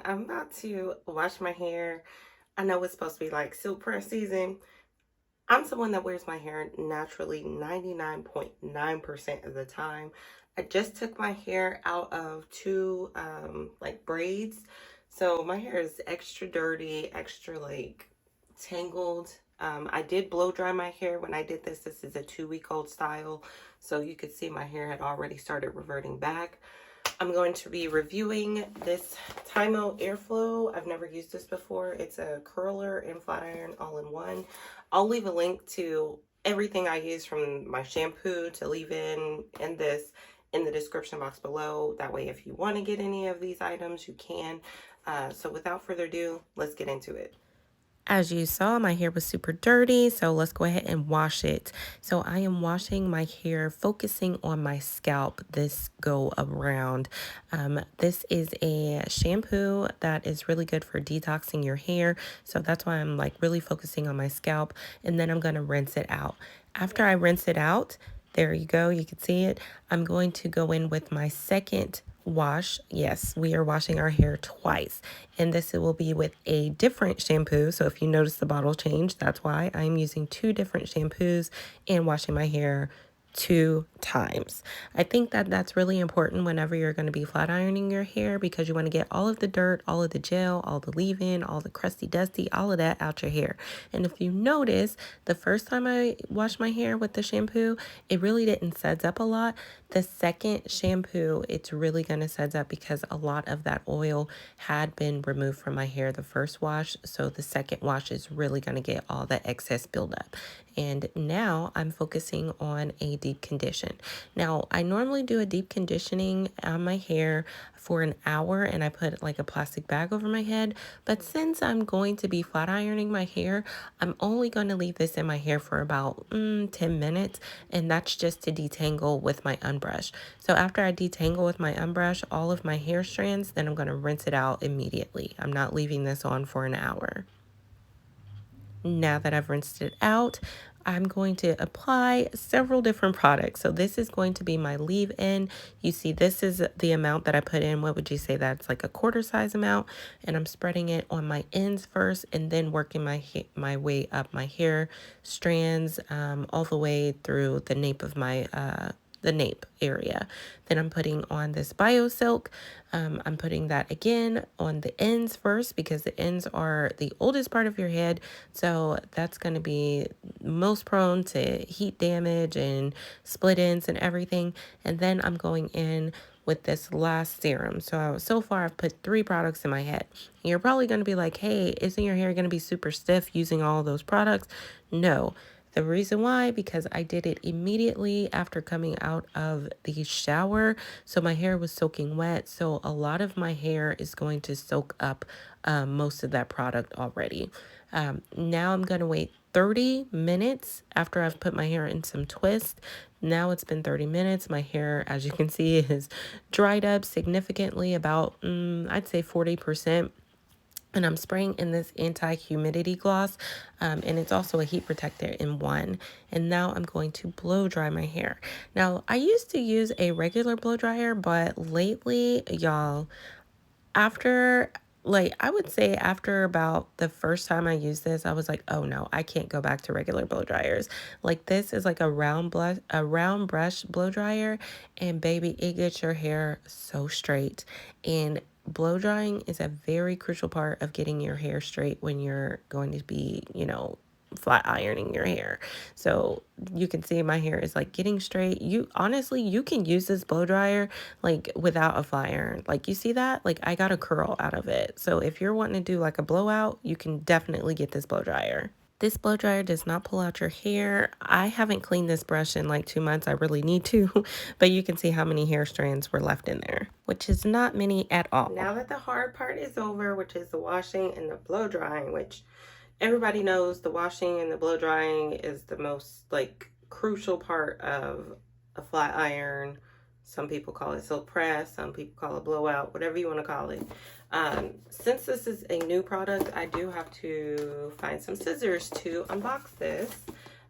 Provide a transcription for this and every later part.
I'm about to wash my hair. I know it's supposed to be like silk press season. I'm someone that wears my hair naturally 99.9% of the time. I just took my hair out of two like braids. So my hair is extra dirty, extra like tangled. I did blow dry my hair when I did this. This is a 2-week-old style. So you could see my hair had already started reverting back. I'm going to be reviewing this Tymo Airflow. I've never used this before. It's a curler and flat iron all in one. I'll leave a link to everything I use from my shampoo to leave-in and this in the description box below. That way, if you want to get any of these items, you can. So without further ado, let's get into it. As you saw, my hair was super dirty, so let's go ahead and wash it. So I am washing my hair, focusing on my scalp this go around. This is a shampoo that is really good for detoxing your hair. So that's why I'm like really focusing on my scalp, and then I'm going to rinse it out. After I rinse it out, there you go, you can see it. I'm going to go in with my second wash. Yes, we are washing our hair twice, and this will be with a different shampoo. So if you notice the bottle change, that's why I'm using two different shampoos and washing my hair 2 times. I think that that's really important whenever you're going to be flat ironing your hair, because you want to get all of the dirt, all of the gel, all the leave-in, all the crusty dusty, all of that out your hair. And if you notice, the first time I washed my hair with the shampoo, it really didn't suds up a lot. The second shampoo, it's really going to suds up because a lot of that oil had been removed from my hair the first wash. So the second wash is really going to get all that excess buildup. And now I'm focusing on a deep condition. Now, I normally do a deep conditioning on my hair for an hour, and I put like a plastic bag over my head. But since I'm going to be flat ironing my hair, I'm only going to leave this in my hair for about 10 minutes, and that's just to detangle with my unbrush. So after I detangle with my unbrush all of my hair strands, then I'm going to rinse it out immediately. I'm not leaving this on for an hour. Now that I've rinsed it out, I'm going to apply several different products. So this is going to be my leave-in. You see, this is the amount that I put in. What would you say? That's like a quarter size amount. And I'm spreading it on my ends first, and then working my way up my hair strands all the way through the nape of my the nape area. Then I'm putting on this BioSilk. I'm putting that again on the ends first, because the ends are the oldest part of your head. So that's going to be most prone to heat damage and split ends and everything. And then I'm going in with this last serum. So far I've put 3 products in my head. You're probably going to be like, hey, isn't your hair going to be super stiff using all those products? No. The reason why, because I did it immediately after coming out of the shower. So my hair was soaking wet. So a lot of my hair is going to soak up most of that product already. Now I'm going to wait 30 minutes after I've put my hair in some twist. Now it's been 30 minutes. My hair, as you can see, is dried up significantly, about, I'd say 40%. And I'm spraying in this anti-humidity gloss, and it's also a heat protector in one. And now I'm going to blow dry my hair. Now, I used to use a regular blow dryer, but lately, y'all, I would say after about the first time I used this, I was like, oh no, I can't go back to regular blow dryers. Like, this is like a round brush blow dryer, and baby, it gets your hair so straight. And blow drying is a very crucial part of getting your hair straight when you're going to be, flat ironing your hair. So you can see my hair is like getting straight. You can use this blow dryer like without a flat iron. Like, you see that? Like, I got a curl out of it. So if you're wanting to do like a blowout, you can definitely get this blow dryer. This blow dryer does not pull out your hair. I haven't cleaned this brush in like 2 months. I really need to, but you can see how many hair strands were left in there, which is not many at all. Now that the hard part is over, which is the washing and the blow drying, which everybody knows the washing and the blow drying is the most like crucial part of a flat iron. Some people call it silk press, some people call it blowout, whatever you want to call it. Since this is a new product, I do have to find some scissors to unbox this.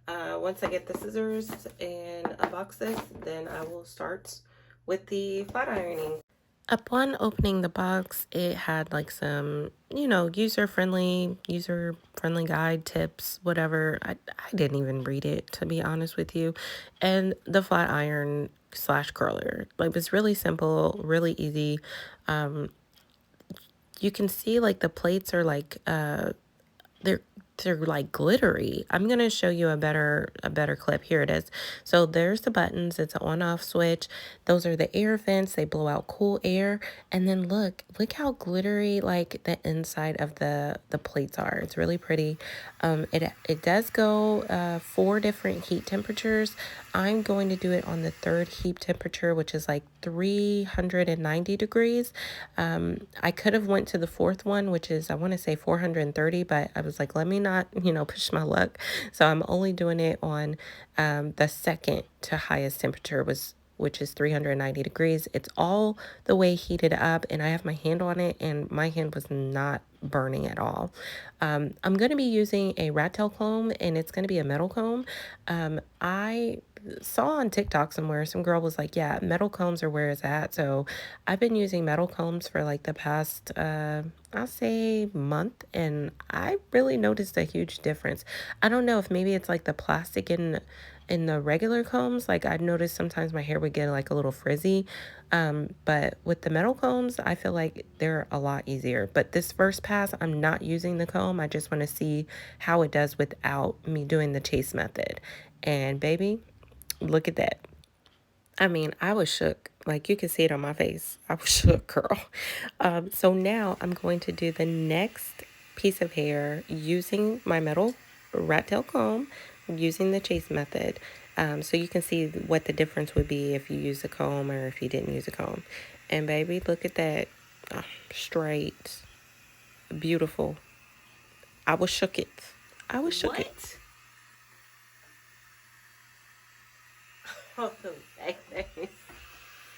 Once I get the scissors and unbox this, then I will start with the flat ironing. Upon opening the box, it had like some, user-friendly guide tips, whatever. I didn't even read it, to be honest with you. And the flat iron slash curler. Like, it's really simple, really easy. Um, you can see like the plates are like they're they're like glittery. I'm gonna show you a better clip. Here it is. So there's the buttons. It's an on-off switch. Those are the air vents. They blow out cool air. And then look how glittery like the inside of the plates are. It's really pretty. It does go 4 different heat temperatures. I'm going to do it on the 3rd heat temperature, which is like 390 degrees. I could have went to the 4th one, which is, I want to say 430, but I was like, let me not, push my luck. So I'm only doing it on the 2nd to highest temperature, which is 390 degrees. It's all the way heated up, and I have my hand on it, and my hand was not burning at all. I'm going to be using a rat tail comb, and it's going to be a metal comb. I saw on TikTok somewhere, some girl was like, yeah, metal combs are where it's at. So I've been using metal combs for like the past, I'll say month, and I really noticed a huge difference. I don't know if maybe it's like the plastic in the regular combs. Like, I'd noticed sometimes my hair would get like a little frizzy. But with the metal combs, I feel like they're a lot easier. But this first pass, I'm not using the comb. I just want to see how it does without me doing the chase method. And baby, look at that. I mean, I was shook. Like, you can see it on my face. I was shook, girl. So now I'm going to do the next piece of hair using my metal rat tail comb, using the chase method. So you can see what the difference would be if you use a comb or if you didn't use a comb. And baby, look at that. Straight. Beautiful. I was shook it. I was shook it. Oh, baby.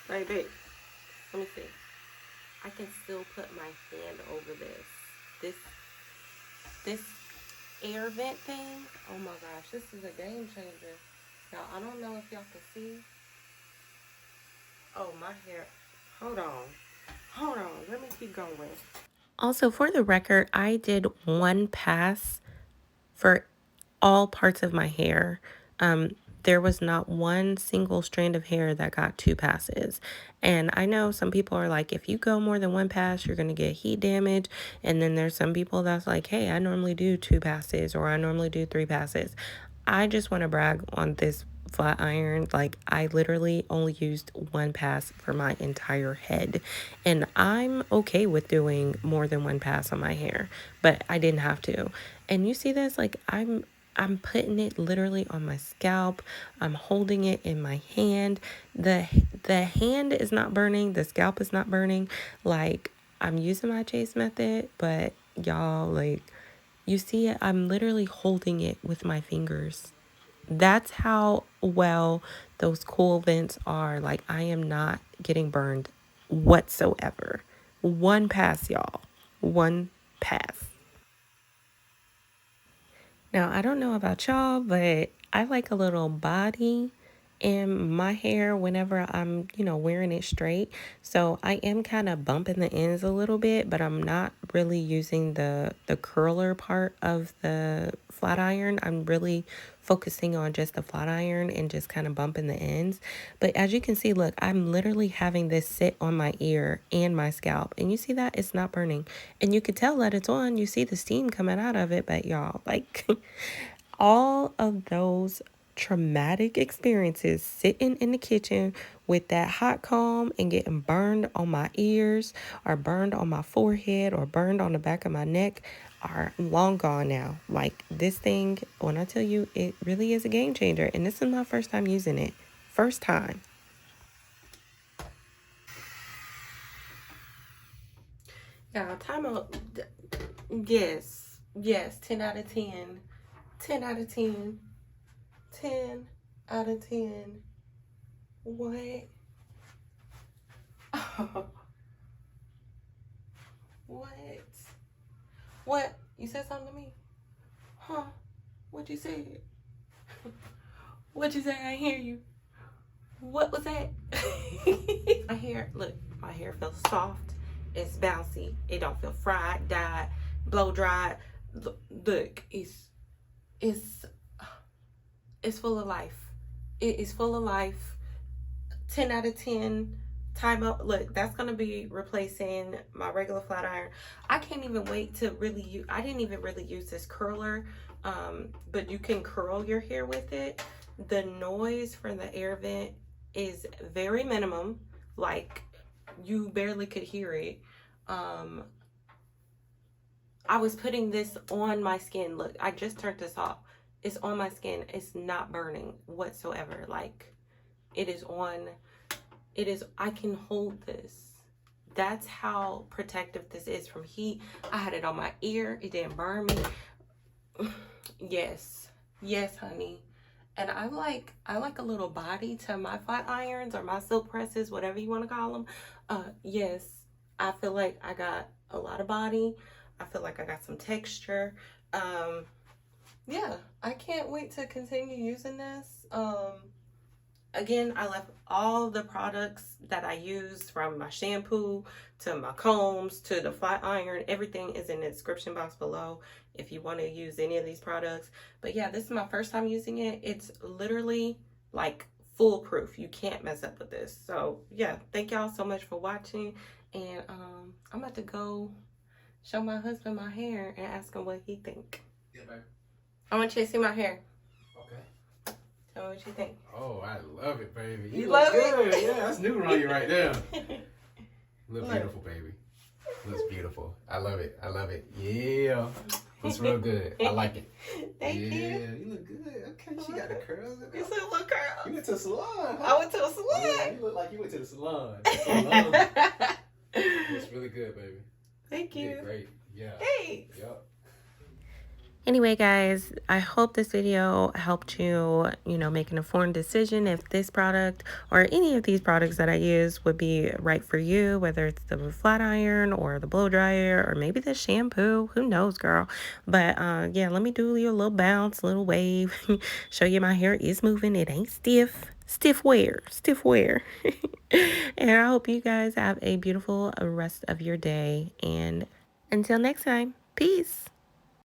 Baby, let me see. I can still put my hand over this air vent thing. Oh my gosh, this is a game changer. Now, I don't know if y'all can see. Oh, my hair. Hold on, let me keep going. Also, for the record, I did one pass for all parts of my hair. There was not one single strand of hair that got 2 passes. And I know some people are like, if you go more than 1 pass, you're going to get heat damage. And then there's some people that's like, hey, I normally do 2 passes, or I normally do 3 passes. I just want to brag on this flat iron. Like, I literally only used 1 pass for my entire head, and I'm okay with doing more than 1 pass on my hair, but I didn't have to. And you see this, like, I'm putting it literally on my scalp. I'm holding it in my hand. The hand is not burning, the scalp is not burning. Like, I'm using my chase method, but y'all, like, you see it, I'm literally holding it with my fingers. That's how well those cool vents are. Like, I am not getting burned whatsoever. 1 pass, y'all. 1 pass. Now, I don't know about y'all, but I like a little body in my hair whenever I'm, wearing it straight. So I am kind of bumping the ends a little bit, but I'm not really using the curler part of the flat iron. I'm really focusing on just the flat iron and just kind of bumping the ends. But as you can see, look, I'm literally having this sit on my ear and my scalp. And you see that? It's not burning. And you could tell that it's on. You see the steam coming out of it. But y'all, like, all of those traumatic experiences sitting in the kitchen with that hot comb and getting burned on my ears or burned on my forehead or burned on the back of my neck are long gone now. Like, this thing, when I tell you, it really is a game changer. And this is my first time using it. First time. Yeah, Tymo, yes, 10 out of 10. 10 out of 10. 10 out of 10. What? What? What? You said something to me? Huh? What you said? What you say? I hear you. What was that? My hair, look. My hair feels soft. It's bouncy. It don't feel fried, dyed, blow dried. Look, it's full of life. It is full of life. 10 out of 10. Tymo. Look, that's gonna be replacing my regular flat iron. I can't even wait to really use. I didn't even really use this curler, but you can curl your hair with it. The noise from the air vent is very minimum. Like, you barely could hear it. I was putting this on my skin. Look, I just turned this off. It's on my skin. It's not burning whatsoever. Like, it is on. It is, I can hold this. That's how protective this is from heat. I had it on my ear. It didn't burn me. Yes. Yes, honey. And I like a little body to my flat irons or my silk presses, whatever you want to call them. Yes, I feel like I got a lot of body. I feel like I got some texture. Yeah, I can't wait to continue using this. Again, I left all the products that I use, from my shampoo to my combs to the flat iron. Everything is in the description box below if you want to use any of these products. But yeah, this is my first time using it. It's literally like foolproof. You can't mess up with this. So yeah, thank y'all so much for watching. And I'm about to go show my husband my hair and ask him what he think. Yeah, babe. I want you to see my hair. Okay. Tell me what you think. Oh, I love it, baby. You love it? Yeah, that's new on you right there. Look beautiful, baby. Looks beautiful. I love it. I love it. Yeah. Looks real good. I like it. Thank you. Yeah, you look good. Okay, she got the curls. You see a little curls. You went to the salon. Huh? I went to a salon. Yeah, you look like you went to the salon. Looks really good, baby. Thank you. Yeah, great. Yeah. Thanks. Yep. Anyway, guys, I hope this video helped you, make an informed decision if this product or any of these products that I use would be right for you, whether it's the flat iron or the blow dryer or maybe the shampoo. Who knows, girl? But yeah, let me do you a little bounce, a little wave, show you my hair is moving. It ain't stiff. Stiff wear. And I hope you guys have a beautiful rest of your day. And until next time, peace.